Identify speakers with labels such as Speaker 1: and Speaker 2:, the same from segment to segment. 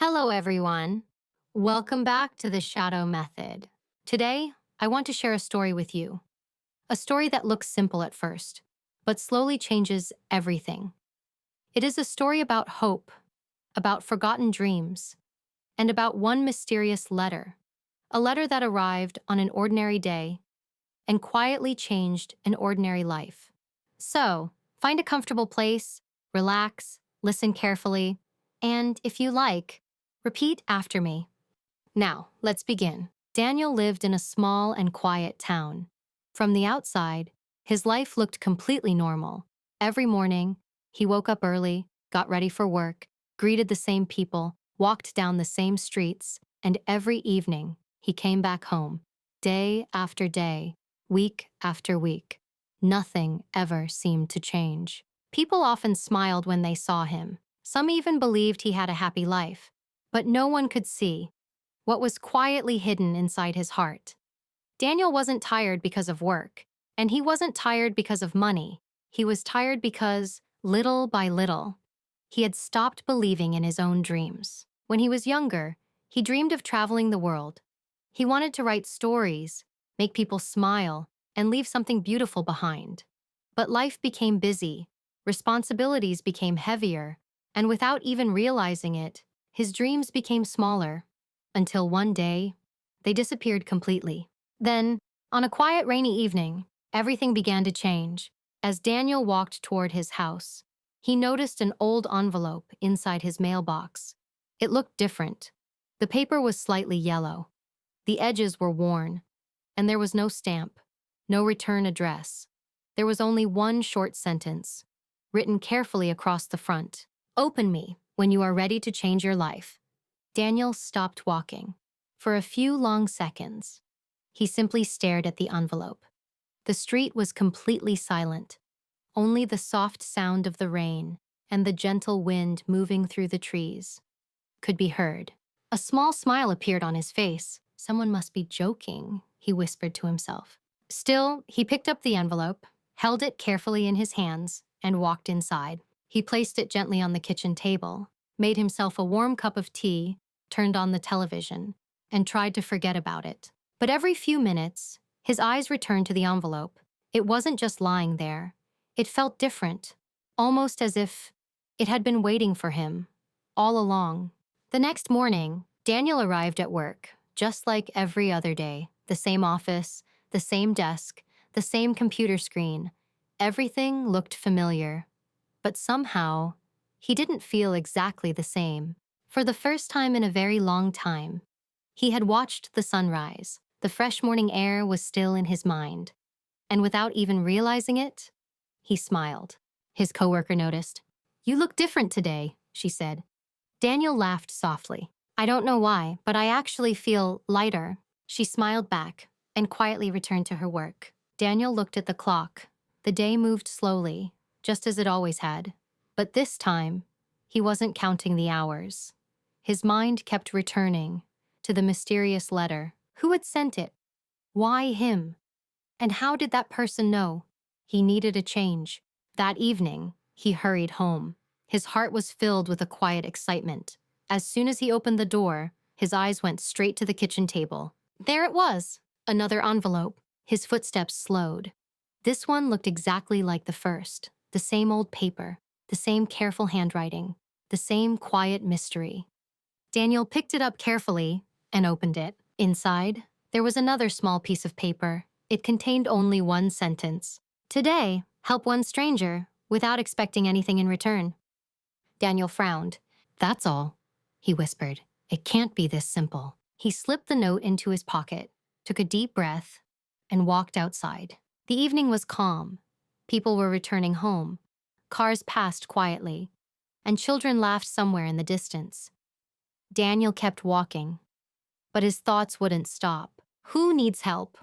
Speaker 1: Hello, everyone. Welcome back to the Shadow Method. Today, I want to share a story with you. A story that looks simple at first, but slowly changes everything. It is a story about hope, about forgotten dreams, and about one mysterious letter. A letter that arrived on an ordinary day and quietly changed an ordinary life. So, find a comfortable place, relax, listen carefully, and if you like, repeat after me. Now, let's begin. Daniel lived in a small and quiet town. From the outside, his life looked completely normal. Every morning, he woke up early, got ready for work, greeted the same people, walked down the same streets, and every evening, he came back home. Day after day, week after week. Nothing ever seemed to change. People often smiled when they saw him. Some even believed he had a happy life. But no one could see what was quietly hidden inside his heart. Daniel wasn't tired because of work, and he wasn't tired because of money. He was tired because, little by little, he had stopped believing in his own dreams. When he was younger, he dreamed of traveling the world. He wanted to write stories, make people smile, and leave something beautiful behind. But life became busy, responsibilities became heavier, and without even realizing it, his dreams became smaller, until one day, they disappeared completely. Then, on a quiet rainy evening, everything began to change. As Daniel walked toward his house, he noticed an old envelope inside his mailbox. It looked different. The paper was slightly yellow. The edges were worn, and there was no stamp, no return address. There was only one short sentence, written carefully across the front. "Open me when you are ready to change your life." Daniel stopped walking. For a few long seconds, he simply stared at the envelope. The street was completely silent. Only the soft sound of the rain and the gentle wind moving through the trees could be heard. A small smile appeared on his face. "Someone must be joking," he whispered to himself. Still, he picked up the envelope, held it carefully in his hands, and walked inside. He placed it gently on the kitchen table, made himself a warm cup of tea, turned on the television, and tried to forget about it. But every few minutes, his eyes returned to the envelope. It wasn't just lying there. It felt different, almost as if it had been waiting for him all along. The next morning, Daniel arrived at work, just like every other day. The same office, the same desk, the same computer screen. Everything looked familiar. But somehow, he didn't feel exactly the same. For the first time in a very long time, he had watched the sunrise. The fresh morning air was still in his mind. And without even realizing it, he smiled. His coworker noticed. "You look different today," she said. Daniel laughed softly. "I don't know why, but I actually feel lighter." She smiled back and quietly returned to her work. Daniel looked at the clock. The day moved slowly, just as it always had. But this time, he wasn't counting the hours. His mind kept returning to the mysterious letter. Who had sent it? Why him? And how did that person know? He needed a change. That evening, he hurried home. His heart was filled with a quiet excitement. As soon as he opened the door, his eyes went straight to the kitchen table. There it was, another envelope. His footsteps slowed. This one looked exactly like the first. The same old paper, the same careful handwriting, the same quiet mystery. Daniel picked it up carefully and opened it. Inside, there was another small piece of paper. It contained only one sentence. "Today, help one stranger without expecting anything in return." Daniel frowned. "That's all," he whispered. "It can't be this simple." He slipped the note into his pocket, took a deep breath, and walked outside. The evening was calm. People were returning home. Cars passed quietly, and children laughed somewhere in the distance. Daniel kept walking, but his thoughts wouldn't stop. Who needs help?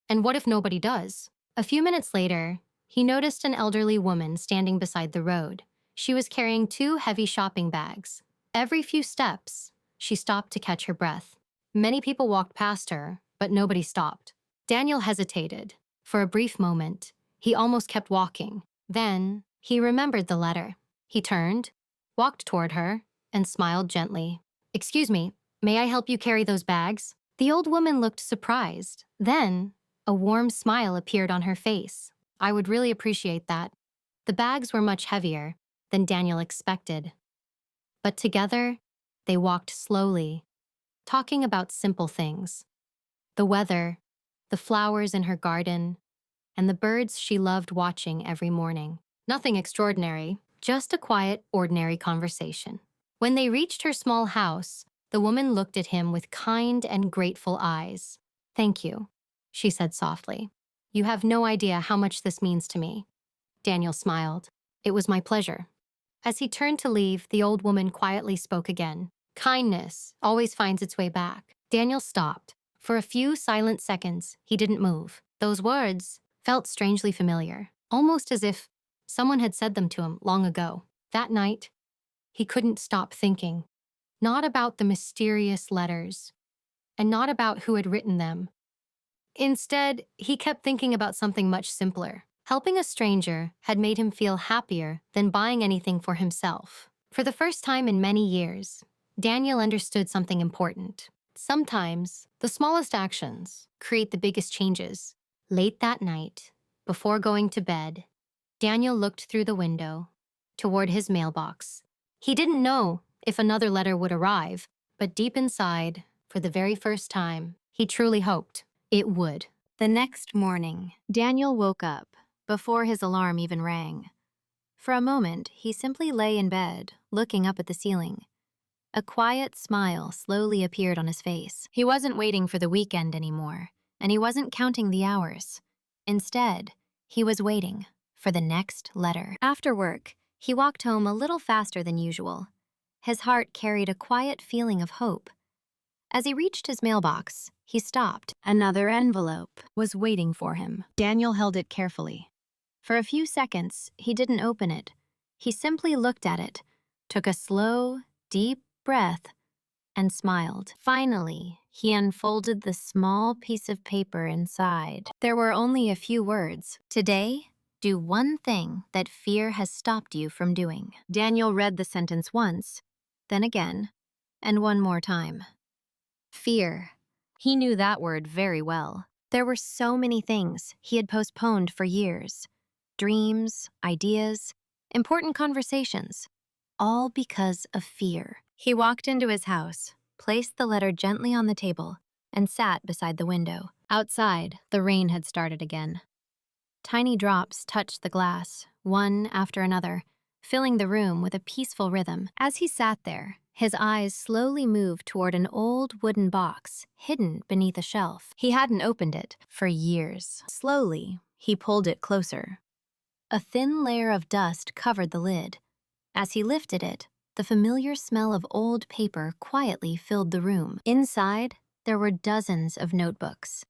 Speaker 1: And what if nobody does? A few minutes later, he noticed an elderly woman standing beside the road. She was carrying two heavy shopping bags. Every few steps, she stopped to catch her breath. Many people walked past her, but nobody stopped. Daniel hesitated. For a brief moment, he almost kept walking. Then, he remembered the letter. He turned, walked toward her, and smiled gently. "Excuse me, may I help you carry those bags?" The old woman looked surprised. Then, a warm smile appeared on her face. "I would really appreciate that." The bags were much heavier than Daniel expected. But together, they walked slowly, talking about simple things: the weather, the flowers in her garden, and the birds she loved watching every morning. Nothing extraordinary, just a quiet, ordinary conversation. When they reached her small house, the woman looked at him with kind and grateful eyes. "Thank you," she said softly. "You have no idea how much this means to me." Daniel smiled. "It was my pleasure." As he turned to leave, the old woman quietly spoke again. "Kindness always finds its way back." Daniel stopped. For a few silent seconds, he didn't move. Those words felt strangely familiar, almost as if someone had said them to him long ago. That night, he couldn't stop thinking. Not about the mysterious letters, and not about who had written them. Instead, he kept thinking about something much simpler. Helping a stranger had made him feel happier than buying anything for himself. For the first time in many years, Daniel understood something important. Sometimes, the smallest actions create the biggest changes. Late that night, before going to bed, Daniel looked through the window toward his mailbox. He didn't know if another letter would arrive, but deep inside, for the very first time, he truly hoped it would. The next morning, Daniel woke up before his alarm even rang. For a moment, he simply lay in bed, looking up at the ceiling. A quiet smile slowly appeared on his face. He wasn't waiting for the weekend anymore, and he wasn't counting the hours. Instead, he was waiting for the next letter. After work, he walked home a little faster than usual. His heart carried a quiet feeling of hope. As he reached his mailbox, he stopped. Another envelope was waiting for him. Daniel held it carefully. For a few seconds, he didn't open it. He simply looked at it, took a slow, deep breath, and smiled. Finally, he unfolded the small piece of paper inside. There were only a few words. "Today, do one thing that fear has stopped you from doing." Daniel read the sentence once, then again, and one more time. Fear. He knew that word very well. There were so many things he had postponed for years. Dreams, ideas, important conversations, all because of fear. He walked into his house, placed the letter gently on the table, and sat beside the window. Outside, the rain had started again. Tiny drops touched the glass, one after another, filling the room with a peaceful rhythm. As he sat there, his eyes slowly moved toward an old wooden box hidden beneath a shelf. He hadn't opened it for years. Slowly, he pulled it closer. A thin layer of dust covered the lid. As he lifted it, the familiar smell of old paper quietly filled the room. Inside, there were dozens of notebooks.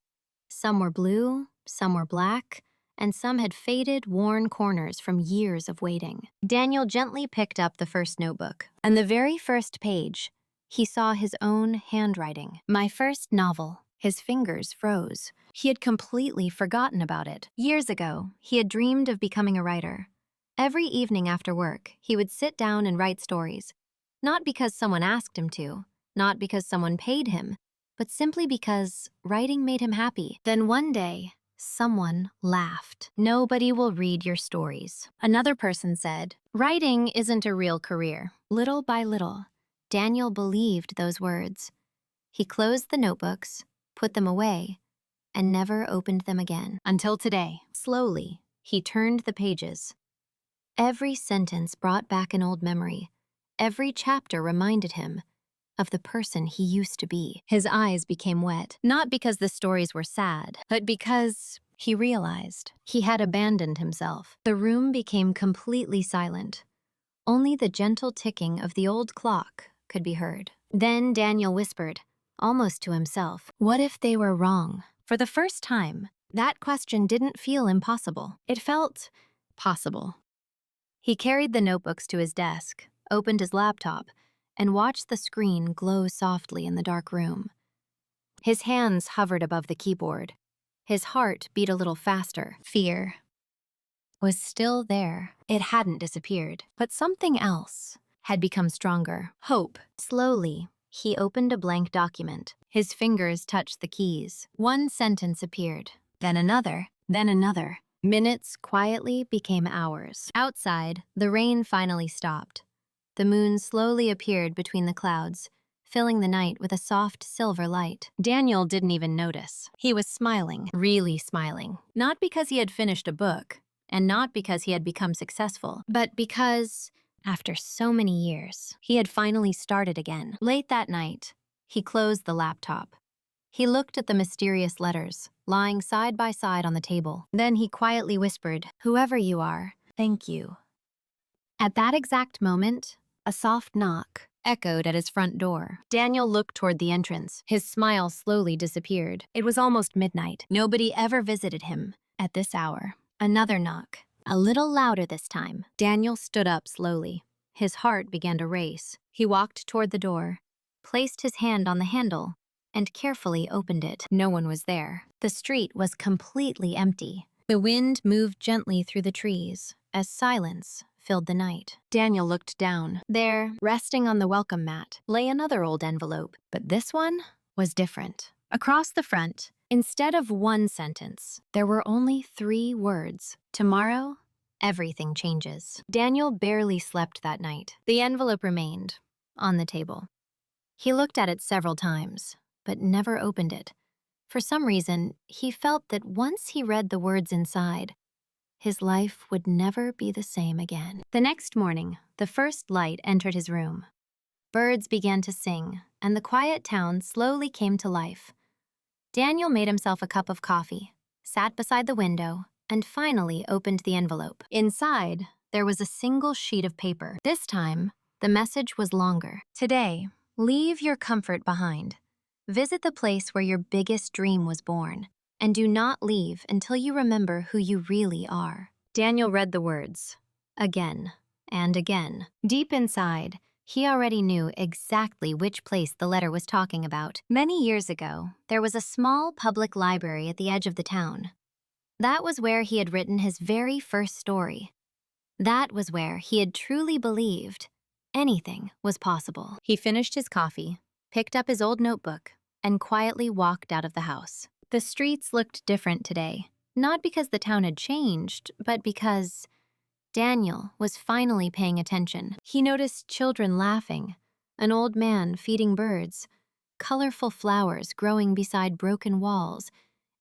Speaker 1: Some were blue, some were black, and some had faded, worn corners from years of waiting. Daniel gently picked up the first notebook. On the very first page, he saw his own handwriting. "My first novel." His fingers froze. He had completely forgotten about it. Years ago, he had dreamed of becoming a writer. Every evening after work, he would sit down and write stories. Not because someone asked him to, not because someone paid him, but simply because writing made him happy. Then one day, someone laughed. "Nobody will read your stories." Another person said, "Writing isn't a real career." Little by little, Daniel believed those words. He closed the notebooks, put them away, and never opened them again. Until today. Slowly, he turned the pages. Every sentence brought back an old memory. Every chapter reminded him of the person he used to be. His eyes became wet, not because the stories were sad, but because he realized he had abandoned himself. The room became completely silent. Only the gentle ticking of the old clock could be heard. Then Daniel whispered, almost to himself, "What if they were wrong?" For the first time, that question didn't feel impossible. It felt possible. He carried the notebooks to his desk, opened his laptop, and watched the screen glow softly in the dark room. His hands hovered above the keyboard. His heart beat a little faster. Fear was still there. It hadn't disappeared, but something else had become stronger. Hope. Slowly, He opened a blank document. His fingers touched the keys. One sentence appeared, then another, then another. Minutes quietly became hours. Outside, the rain finally stopped. The moon slowly appeared between the clouds, filling the night with a soft silver light. Daniel didn't even notice. He was smiling, really smiling. Not because he had finished a book, and not because he had become successful, but because, after so many years, he had finally started again. Late that night, he closed the laptop. He looked at the mysterious letters, lying side by side on the table. Then he quietly whispered, "Whoever you are, thank you." At that exact moment, a soft knock echoed at his front door. Daniel looked toward the entrance. His smile slowly disappeared. It was almost midnight. Nobody ever visited him at this hour. Another knock, a little louder this time. Daniel stood up slowly. His heart began to race. He walked toward the door, placed his hand on the handle, and carefully opened it. No one was there. The street was completely empty. The wind moved gently through the trees as silence filled the night. Daniel looked down. There, resting on the welcome mat, lay another old envelope, but this one was different. Across the front, instead of one sentence, there were only 3 words. Tomorrow, everything changes. Daniel barely slept that night. The envelope remained on the table. He looked at it several times, but never opened it. For some reason, he felt that once he read the words inside, his life would never be the same again. The next morning, the first light entered his room. Birds began to sing, and the quiet town slowly came to life. Daniel made himself a cup of coffee, sat beside the window, and finally opened the envelope. Inside, there was a single sheet of paper. This time, the message was longer. Today, leave your comfort behind. Visit the place where your biggest dream was born, and do not leave until you remember who you really are. Daniel read the words again and again. Deep inside, he already knew exactly which place the letter was talking about. Many years ago, there was a small public library at the edge of the town. That was where he had written his very first story. That was where he had truly believed anything was possible. He finished his coffee, picked up his old notebook, and quietly walked out of the house. The streets looked different today, not because the town had changed, but because Daniel was finally paying attention. He noticed children laughing, an old man feeding birds, colorful flowers growing beside broken walls,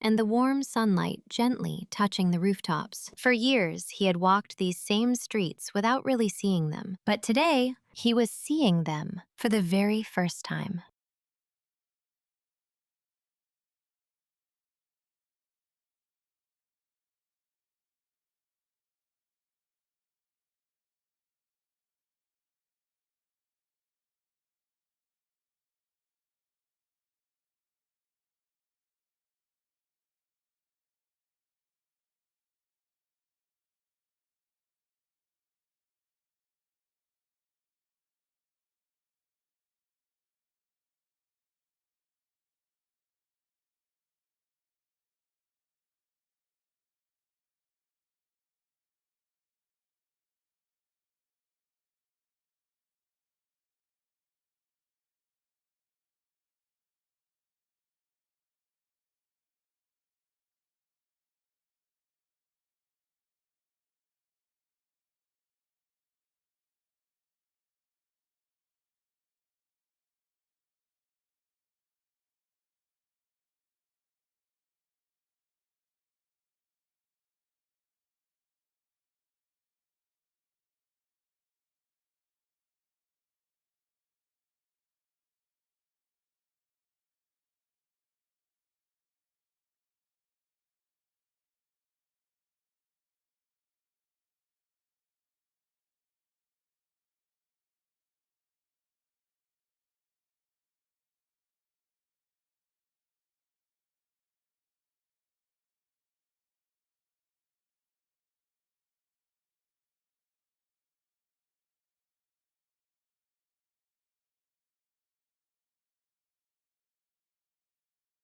Speaker 1: and the warm sunlight gently touching the rooftops. For years, he had walked these same streets without really seeing them, but today, he was seeing them for the very first time.